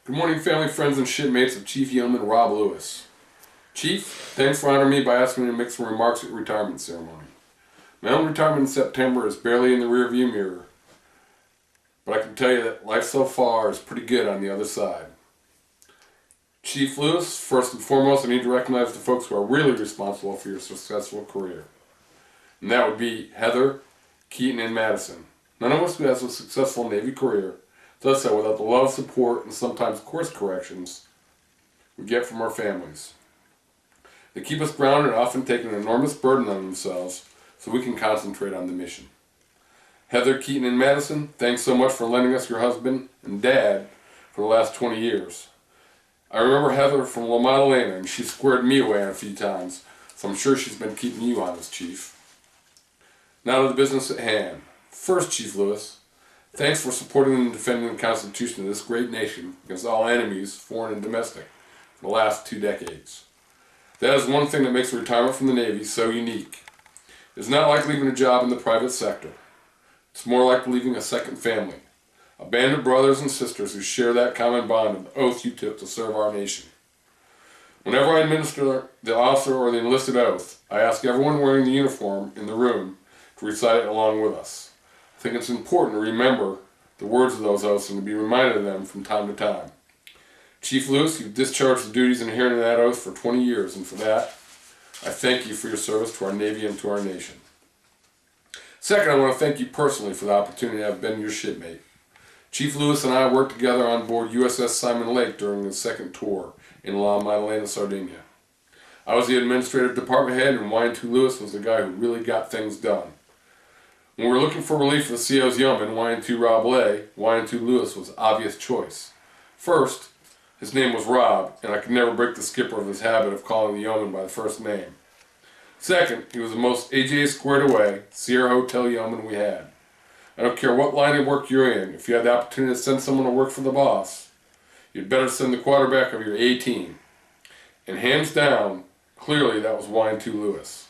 Good morning, family, friends, and shipmates of Chief Yeoman Rob Lewis. Chief, thanks for honoring me by asking me to make some remarks at your retirement ceremony. My own retirement in September is barely in the rearview mirror, but I can tell you that life so far is pretty good on the other side. Chief Lewis, first and foremost, I need to recognize the folks who are really responsible for your successful career. And that would be Heather, Keaton, and Madison. None of us who has a successful Navy career does so without the love, support, and sometimes course corrections we get from our families. They keep us grounded and often take an enormous burden on themselves so we can concentrate on the mission. Heather, Keaton, and Madison, thanks so much for lending us your husband and dad for the last 20 years. I remember Heather from La Maddalena, and she squared me away a few times, so I'm sure she's been keeping you honest, Chief. Now to the business at hand. First, Chief Lewis, thanks for supporting and defending the Constitution of this great nation against all enemies, foreign and domestic, for the last 2 decades. That is one thing that makes retirement from the Navy so unique. It's not like leaving a job in the private sector. It's more like leaving a second family, a band of brothers and sisters who share that common bond of the oath you took to serve our nation. Whenever I administer the officer or the enlisted oath, I ask everyone wearing the uniform in the room to recite it along with us. I think it's important to remember the words of those oaths and to be reminded of them from time to time. Chief Lewis, you've discharged the duties inherent in that oath for 20 years, and for that, I thank you for your service to our Navy and to our nation. Second, I want to thank you personally for the opportunity to have been your shipmate. Chief Lewis and I worked together on board USS Simon Lake during the second tour in La Maddalena, Sardinia. I was the administrative department head, and Y&2 Lewis was the guy who really got things done. When we were looking for relief for the CO's yeoman, Y&2 Rob Lay, Y&2 Lewis was the obvious choice. First, his name was Rob, and I could never break the skipper of his habit of calling the yeoman by the first name. Second, he was the most AJ squared away Sierra Hotel yeoman we had. I don't care what line of work you're in, if you had the opportunity to send someone to work for the boss, you'd better send the quarterback of your A team. And hands down, clearly that was Y&2 Lewis.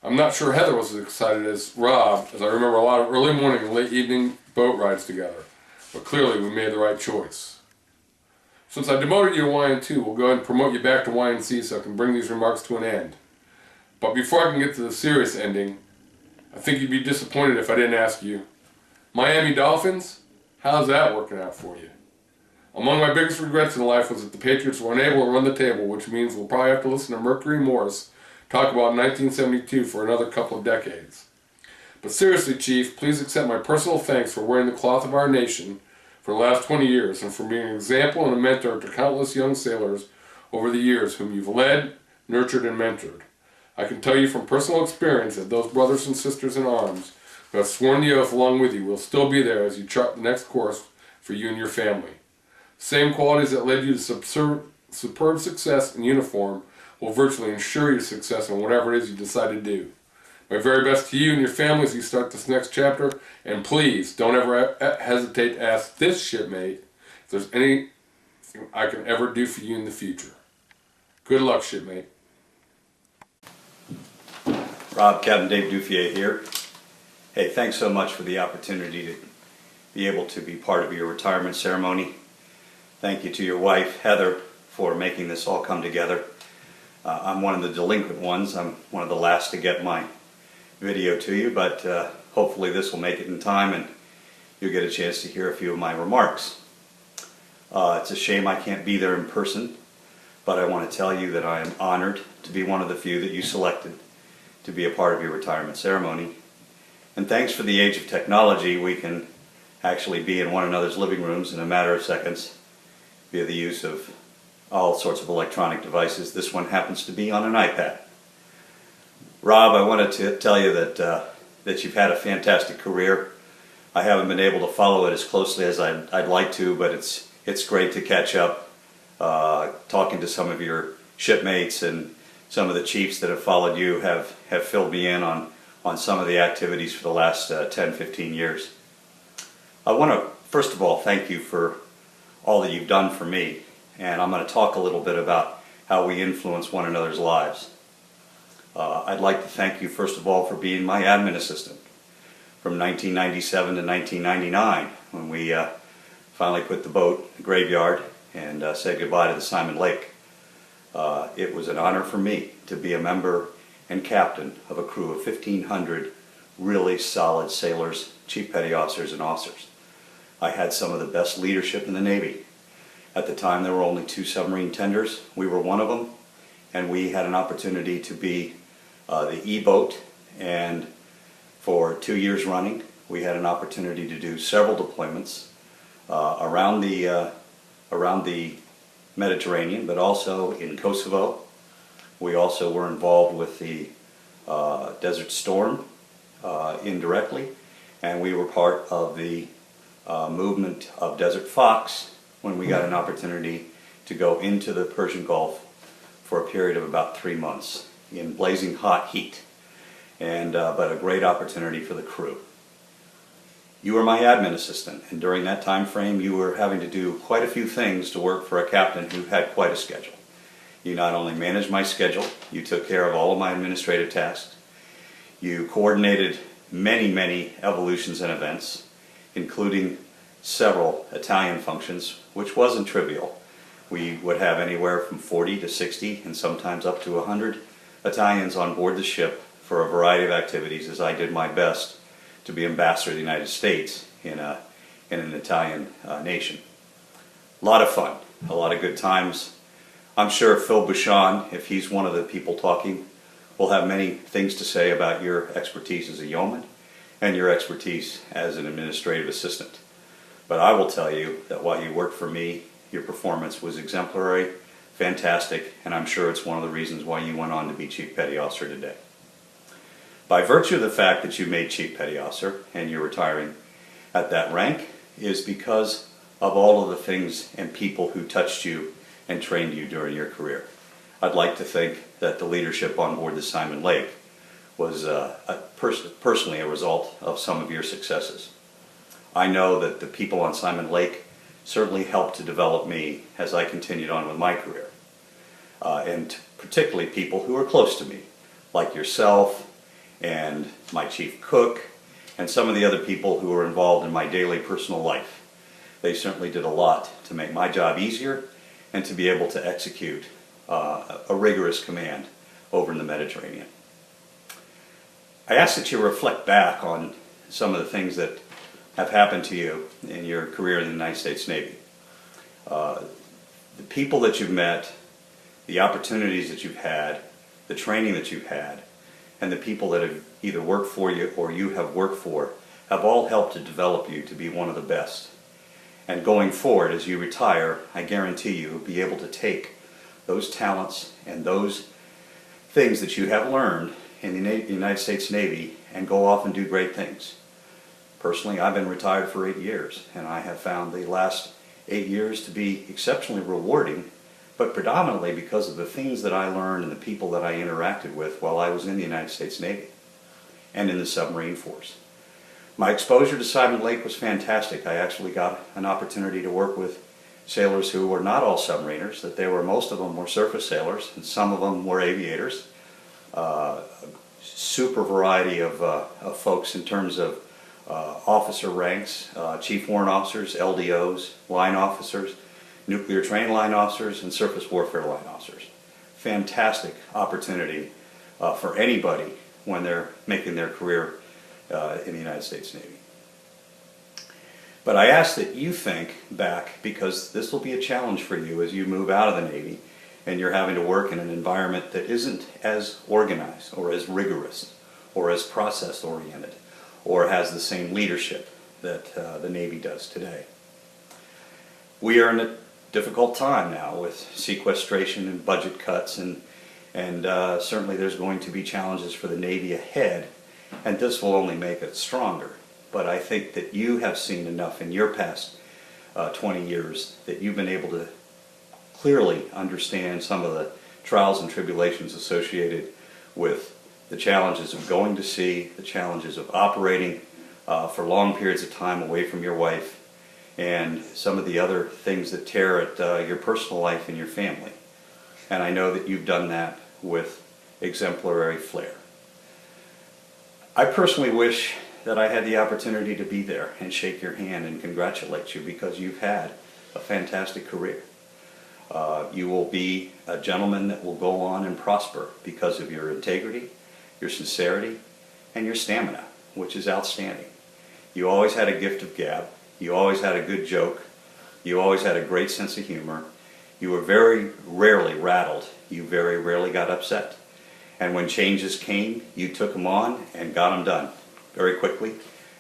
I'm not sure Heather was as excited as Rob, as I remember a lot of early morning and late evening boat rides together, but clearly we made the right choice. Since I demoted you to Y&2, we'll go ahead and promote you back to Y&C so I can bring these remarks to an end. But before I can get to the serious ending, I think you'd be disappointed if I didn't ask you, Miami Dolphins, how's that working out for you? Among my biggest regrets in life was that the Patriots were unable to run the table, which means we'll probably have to listen to Mercury Morris talk about 1972 for another couple of decades. But seriously, Chief, please accept my personal thanks for wearing the cloth of our nation for the last 20 years and for being an example and a mentor to countless young sailors over the years whom you've led, nurtured, and mentored. I can tell you from personal experience that those brothers and sisters in arms who have sworn the oath along with you will still be there as you chart the next course for you and your family. Same qualities that led you to superb success in uniform will virtually ensure your success in whatever it is you decide to do. My very best to you and your family as you start this next chapter, and please don't ever hesitate to ask this shipmate if there's anything I can ever do for you in the future. Good luck, shipmate. Rob, Captain Dave Duffier here. Hey, thanks so much for the opportunity to be able to be part of your retirement ceremony. Thank you to your wife, Heather, for making this all come together. I'm one of the delinquent ones. I'm one of the last to get my video to you, but hopefully this will make it in time and you'll get a chance to hear a few of my remarks. It's a shame I can't be there in person, but I want to tell you that I am honored to be one of the few that you selected to be a part of your retirement ceremony. And thanks for the age of technology, we can actually be in one another's living rooms in a matter of seconds via the use of all sorts of electronic devices. This one happens to be on an iPad. Rob, I wanted to tell you that you've had a fantastic career. I haven't been able to follow it as closely as I'd like to, but it's great to catch up, talking to some of your shipmates, and some of the chiefs that have followed you have filled me in on some of the activities for the last 10-15 years. I want to first of all thank you for all that you've done for me, and I'm going to talk a little bit about how we influence one another's lives. I'd like to thank you first of all for being my admin assistant from 1997 to 1999 when we finally put the boat in the graveyard and said goodbye to the Simon Lake. It was an honor for me to be a member and captain of a crew of 1,500 really solid sailors, chief petty officers, and officers. I had some of the best leadership in the Navy. At the time, there were only 2 submarine tenders. We were one of them, and we had an opportunity to be the E-boat, and for 2 years running, we had an opportunity to do several deployments around the Mediterranean, but also in Kosovo. We also were involved with the Desert Storm indirectly, and we were part of the movement of Desert Fox when we got an opportunity to go into the Persian Gulf for a period of about 3 months in blazing hot heat, and but a great opportunity for the crew. You were my admin assistant, and during that time frame you were having to do quite a few things to work for a captain who had quite a schedule. You not only managed my schedule, you took care of all of my administrative tasks, you coordinated many evolutions and events, including several Italian functions, which wasn't trivial. We would have anywhere from 40 to 60 and sometimes up to 100 Italians on board the ship for a variety of activities, as I did my best to be ambassador of the United States in an Italian nation. A lot of fun, a lot of good times. I'm sure Phil Bouchon, if he's one of the people talking, will have many things to say about your expertise as a yeoman and your expertise as an administrative assistant. But I will tell you that while you worked for me, your performance was exemplary, fantastic, and I'm sure it's one of the reasons why you went on to be Chief Petty Officer today. By virtue of the fact that you made Chief Petty Officer and you're retiring at that rank is because of all of the things and people who touched you and trained you during your career. I'd like to think that the leadership on board the Simon Lake was personally a result of some of your successes. I know that the people on Simon Lake certainly helped to develop me as I continued on with my career. And particularly people who are close to me, like yourself and my chief cook and some of the other people who were involved in my daily personal life. They certainly did a lot to make my job easier and to be able to execute a rigorous command over in the Mediterranean. I ask that you reflect back on some of the things that have happened to you in your career in the United States Navy. The people that you've met, the opportunities that you've had, the training that you've had, and the people that have either worked for you or you have worked for have all helped to develop you to be one of the best. And going forward, as you retire, I guarantee you will be able to take those talents and those things that you have learned in the United States Navy and go off and do great things. Personally, I've been retired for 8 years, and I have found the last 8 years to be exceptionally rewarding, but predominantly because of the things that I learned and the people that I interacted with while I was in the United States Navy and in the submarine force. My exposure to Simon Lake was fantastic. I actually got an opportunity to work with sailors who were not all submariners, that most of them were surface sailors, and some of them were aviators. A super variety of folks in terms of officer ranks, chief warrant officers, LDOs, line officers, nuclear training line officers, and surface warfare line officers. Fantastic opportunity for anybody when they're making their career in the United States Navy. But I ask that you think back, because this will be a challenge for you as you move out of the Navy and you're having to work in an environment that isn't as organized or as rigorous or as process oriented or has the same leadership that the Navy does today. We are in a difficult time now with sequestration and budget cuts, and certainly there's going to be challenges for the Navy ahead, and this will only make it stronger. But I think that you have seen enough in your past 20 years that you've been able to clearly understand some of the trials and tribulations associated with the challenges of going to sea, the challenges of operating for long periods of time away from your wife, and some of the other things that tear at your personal life and your family. And I know that you've done that with exemplary flair. I personally wish that I had the opportunity to be there and shake your hand and congratulate you, because you've had a fantastic career. You will be a gentleman that will go on and prosper because of your integrity, your sincerity, and your stamina, which is outstanding. You always had a gift of gab. You always had a good joke. You always had a great sense of humor. You were very rarely rattled. You very rarely got upset. And when changes came, you took them on and got them done very quickly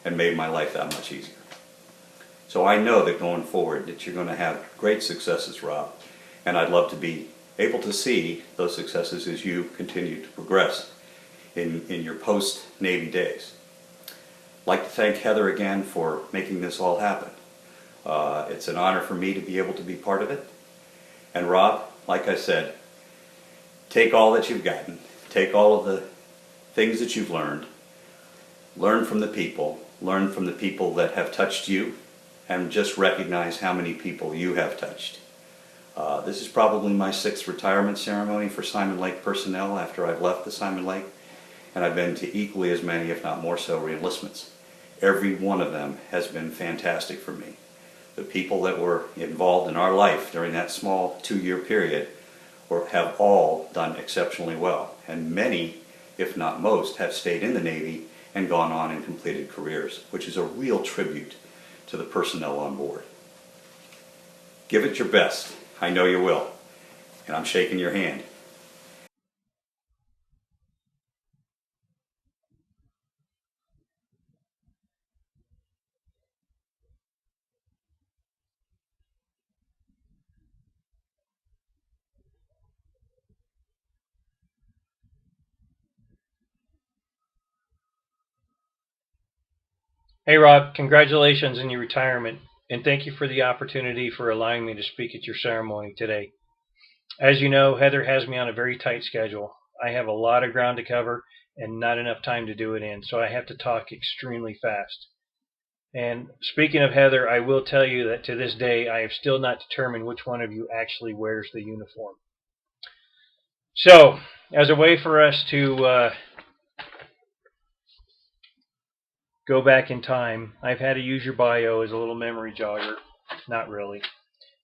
and made my life that much easier. So I know that going forward that you're going to have great successes, Rob. And I'd love to be able to see those successes as you continue to progress in your post-Navy days. I'd like to thank Heather again for making this all happen. It's an honor for me to be able to be part of it. And Rob, like I said, take all that you've gotten, take all of the things that you've learned, learn from the people that have touched you, and just recognize how many people you have touched. This is probably my 6th retirement ceremony for Simon Lake personnel after I've left the Simon Lake, and I've been to equally as many, if not more so, reenlistments. Every one of them has been fantastic for me. The people that were involved in our life during that small 2-year period have all done exceptionally well, and many, if not most, have stayed in the Navy and gone on and completed careers, which is a real tribute to the personnel on board. Give it your best. I know you will, and I'm shaking your hand. Hey Rob, congratulations on your retirement, and thank you for the opportunity for allowing me to speak at your ceremony today. As you know, Heather has me on a very tight schedule. I have a lot of ground to cover and not enough time to do it in, so I have to talk extremely fast. And speaking of Heather, I will tell you that to this day I have still not determined which one of you actually wears the uniform. So, as a way for us to go back in time, I've had to use your bio as a little memory jogger. Not really,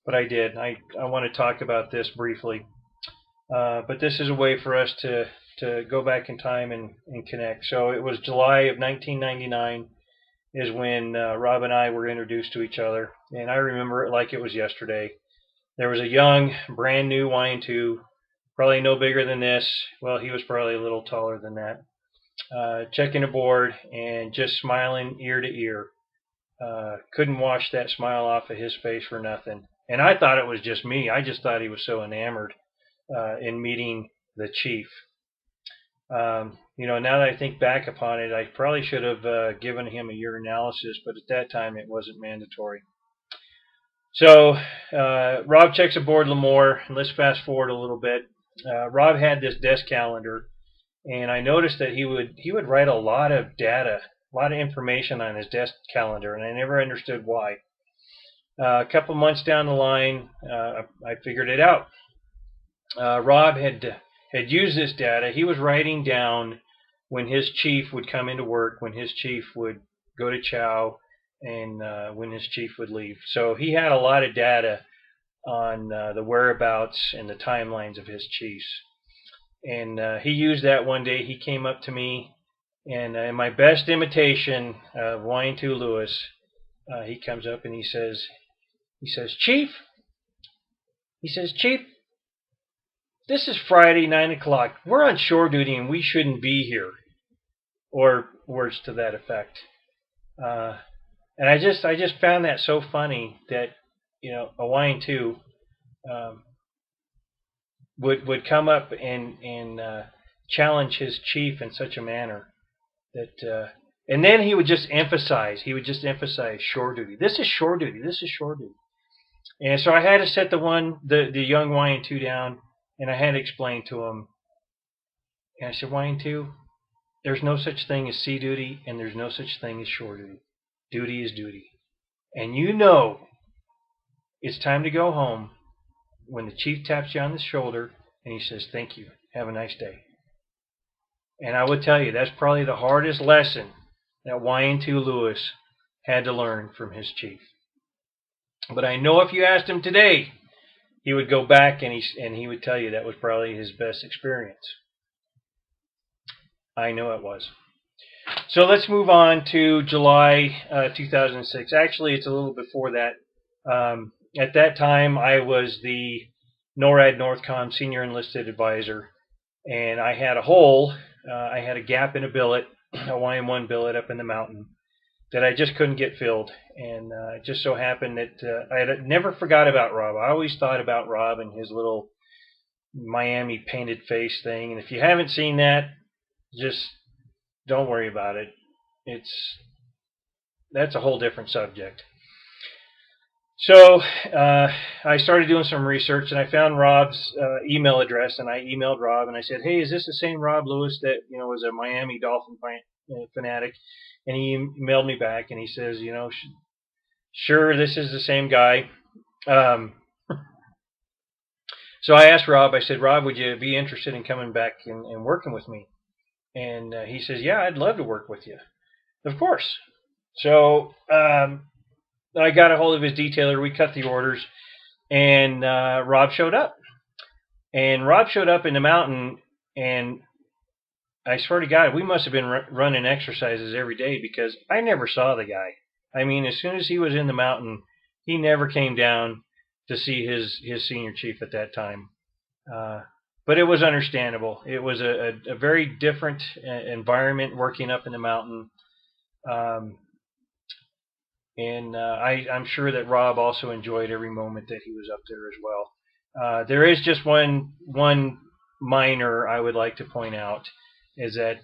but I did. I want to talk about this briefly. But this is a way for us to go back in time and connect. So it was July of 1999 is when Rob and I were introduced to each other, and I remember it like it was yesterday. There was a young, brand new YN2, probably no bigger than this. Well, he was probably a little taller than that. Checking aboard and just smiling ear to ear. Couldn't wash that smile off of his face for nothing. And I thought it was just me. I just thought he was so enamored in meeting the chief. Now that I think back upon it, I probably should have given him a urinalysis, but at that time it wasn't mandatory. So Rob checks aboard Lemoore, and let's fast forward a little bit. Rob had this desk calendar, and I noticed that he would write a lot of data, a lot of information on his desk calendar, and I never understood why. A couple months down the line, I figured it out. Rob had used this data. He was writing down when his chief would come into work, when his chief would go to chow, and when his chief would leave. So he had a lot of data on the whereabouts and the timelines of his chiefs. And he used that one day. He came up to me, and in my best imitation of YN2 Lewis, he comes up and he says, Chief, this is Friday, 9 o'clock. We're on shore duty and we shouldn't be here. Or words to that effect. And I just found that so funny that, a YN2 would come up and challenge his chief in such a manner that, and then he would just emphasize shore duty. This is shore duty. This is shore duty. And so I had to set the young YN2 down, and I had to explain to him. And I said, YN2, there's no such thing as sea duty, and there's no such thing as shore duty. Duty is duty. And it's time to go home when the chief taps you on the shoulder and he says, thank you, have a nice day. And I would tell you, that's probably the hardest lesson that YN2 Lewis had to learn from his chief. But I know if you asked him today, he would go back and he would tell you that was probably his best experience. I know it was. So let's move on to July 2006. Actually, it's a little before that. At that time, I was the NORAD Northcom Senior Enlisted Advisor, and I had a hole. I had a gap in a billet, a YM1 billet up in the mountain that I just couldn't get filled. And it just so happened that I had never forgot about Rob. I always thought about Rob and his little Miami painted face thing. And if you haven't seen that, just don't worry about it. That's a whole different subject. So I started doing some research, and I found Rob's email address, and I emailed Rob, and I said, "Hey, is this the same Rob Lewis that was a Miami Dolphin fanatic?" And he emailed me back, and he says, "Sure, this is the same guy." So I asked Rob. I said, "Rob, would you be interested in coming back and working with me?" And he says, "Yeah, I'd love to work with you." Of course. So I got a hold of his detailer. We cut the orders, and Rob showed up. And Rob showed up in the mountain, and I swear to God, we must have been running exercises every day, because I never saw the guy. I mean, as soon as he was in the mountain, he never came down to see his senior chief at that time. But it was understandable. It was a very different environment working up in the mountain. And I'm sure that Rob also enjoyed every moment that he was up there as well. There is just one minor I would like to point out, is that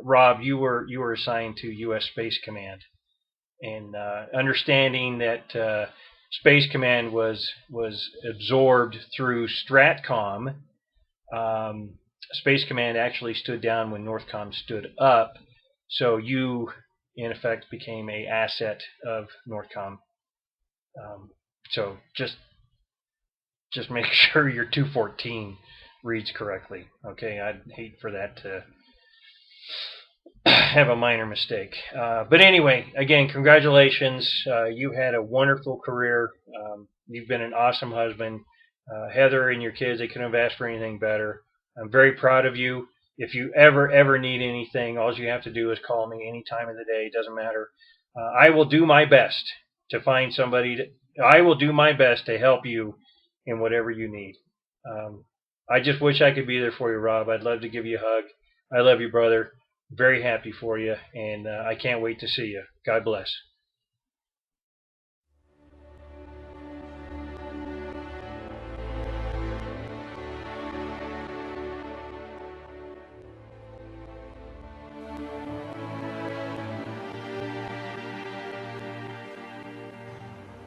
Rob, you were assigned to U.S. Space Command, and understanding that Space Command was absorbed through Stratcom. Space Command actually stood down when Northcom stood up, so you, in effect, became an asset of Northcom. So just make sure your 214 reads correctly. Okay, I'd hate for that to have a minor mistake. But anyway, again, congratulations. You had a wonderful career. You've been an awesome husband. Heather and your kids, they couldn't have asked for anything better. I'm very proud of you. If you ever need anything, all you have to do is call me any time of the day. It doesn't matter. I will do my best to find somebody. I will do my best to help you in whatever you need. I just wish I could be there for you, Rob. I'd love to give you a hug. I love you, brother. Very happy for you, and I can't wait to see you. God bless.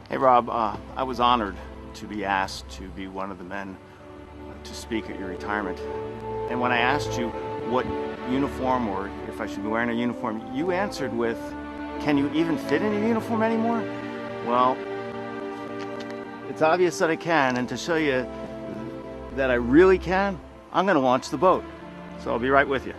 Hey Rob, I was honored to be asked to be one of the men to speak at your retirement. And when I asked you what uniform, or if I should be wearing a uniform, you answered with, "Can you even fit in a uniform anymore?" Well, it's obvious that I can, and to show you that I really can, I'm gonna launch the boat. So I'll be right with you.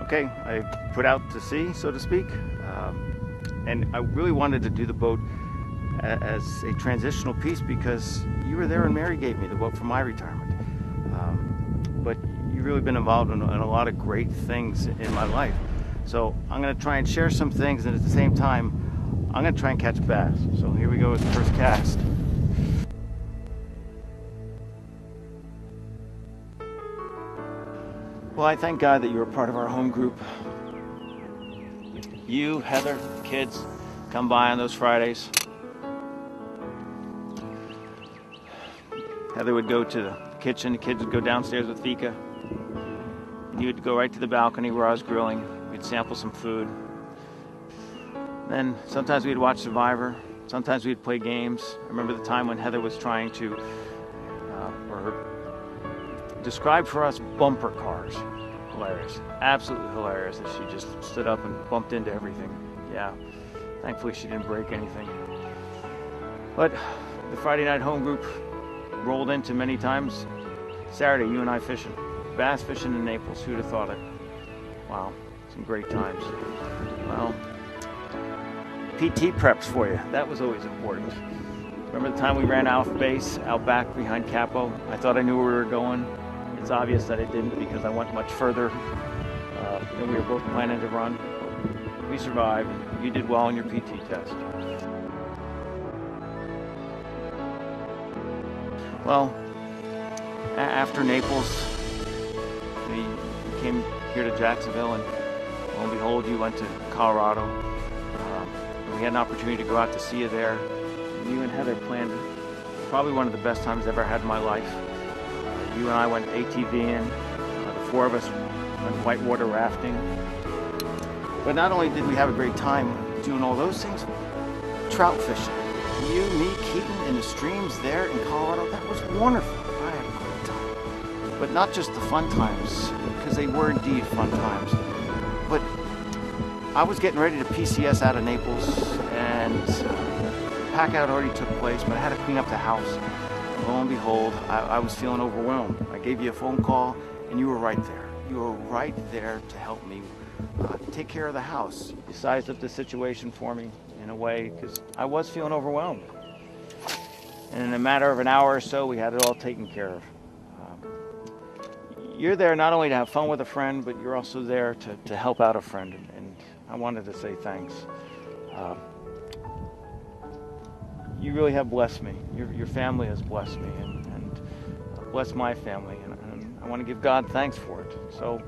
Okay, I put out to sea, so to speak, and I really wanted to do the boat as a transitional piece because you were there when Mary gave me the boat for my retirement. But you've really been involved in a lot of great things in my life. So I'm going to try and share some things, and at the same time, I'm going to try and catch bass. So here we go with the first cast. Well, I thank God that you're a part of our home group. You, Heather, kids, come by on those Fridays. Heather would go to the kitchen, the kids would go downstairs with Vika. You would go right to the balcony where I was grilling. We'd sample some food. Then sometimes we'd watch Survivor. Sometimes we'd play games. I remember the time when Heather was trying to describe for us bumper cars. Hilarious. Absolutely hilarious that she just stood up and bumped into everything. Yeah. Thankfully she didn't break anything. But the Friday night home group rolled into many times. Saturday, you and I fishing. Bass fishing in Naples. Who'd have thought it? Wow. Some great times. Well, PT preps for you. That was always important. Remember the time we ran out of base out back behind Capo? I thought I knew where we were going. It's obvious that I didn't because I went much further than we were both planning to run. We survived. You did well on your PT test. Well, after Naples, we came here to Jacksonville, and lo and behold, you went to Colorado. We had an opportunity to go out to see you there. You and Heather planned probably one of the best times I've ever had in my life. You and I went ATVing. The four of us went whitewater rafting. But not only did we have a great time doing all those things, trout fishing. You, me, Keaton in the streams there in Colorado, that was wonderful. I had a great time. But not just the fun times, because they were indeed fun times. But I was getting ready to PCS out of Naples, and the pack out already took place, but I had to clean up the house. Lo and behold, I was feeling overwhelmed. I gave you a phone call, and you were right there. You were right there to help me take care of the house. You sized up the situation for me in a way, because I was feeling overwhelmed. And in a matter of an hour or so, we had it all taken care of. You're there not only to have fun with a friend, but you're also there to help out a friend, and I wanted to say thanks. You really have blessed me. Your family has blessed me and blessed my family, and I want to give God thanks for it. So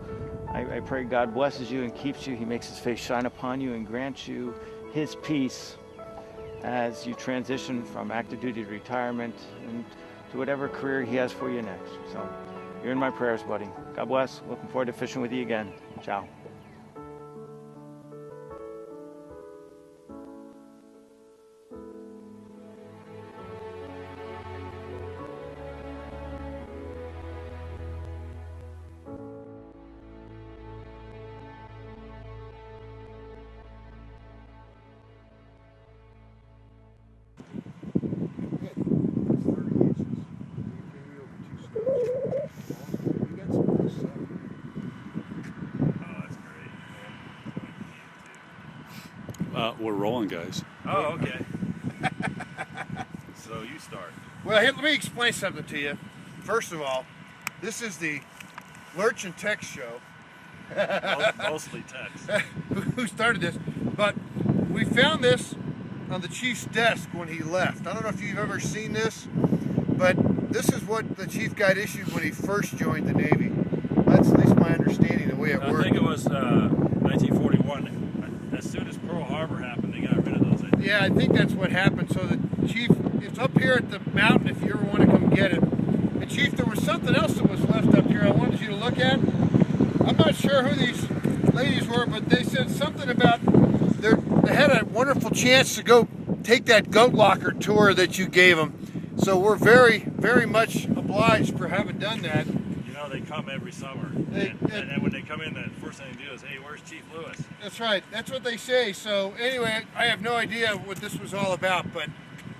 I pray God blesses you and keeps you. He makes his face shine upon you and grants you his peace as you transition from active duty to retirement and to whatever career he has for you next. So you're in my prayers, buddy. God bless. Looking forward to fishing with you again. Ciao. We're rolling, guys. Oh, okay. So you start. Well, here, let me explain something to you. First of all, this is the Lurch and Tex show. Mostly Tex. Who started this? But we found this on the chief's desk when he left. I don't know if you've ever seen this, but this is what the chief got issued when he first joined the Navy. That's at least my understanding, the way it worked. I think it was 1941. As soon as Pearl Harbor happened, they got rid of those. Yeah, I think that's what happened. So the chief, it's up here at the mountain if you ever want to come get it. And chief, there was something else that was left up here I wanted you to look at. I'm not sure who these ladies were, but they said something about they had a wonderful chance to go take that goat locker tour that you gave them. So we're very, very much obliged for having done that. You know, they come every summer. And when they come in, the first thing they do is, hey, where's Chief Lewis? That's right. That's what they say. So anyway, I have no idea what this was all about, but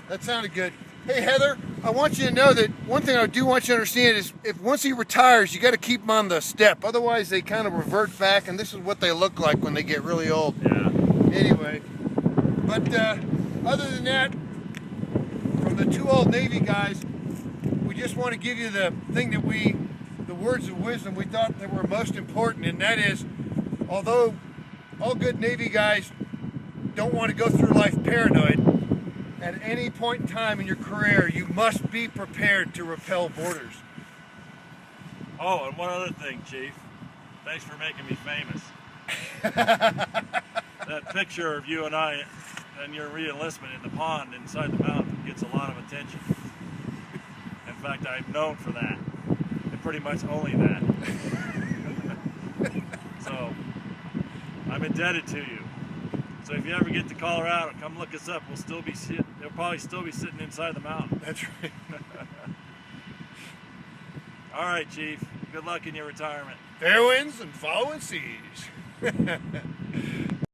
that sounded good. Hey, Heather, I want you to know that one thing I do want you to understand is if once he retires, you got to keep him on the step. Otherwise, they kind of revert back, and this is what they look like when they get really old. Yeah. Anyway, but other than that, from the two old Navy guys, we just want to give you the thing that the words of wisdom we thought that were most important, and that is, although all good Navy guys don't want to go through life paranoid, at any point in time in your career, you must be prepared to repel boarders. Oh, and one other thing, Chief. Thanks for making me famous. That picture of you and I and your re-enlistment in the pond inside the mountain gets a lot of attention. In fact, I'm known for that. And pretty much only that. So, I'm indebted to you. So if you ever get to Colorado, come look us up. We'll still be they'll probably still be sitting inside the mountain. That's right. All right, Chief. Good luck in your retirement. Fair winds and following seas.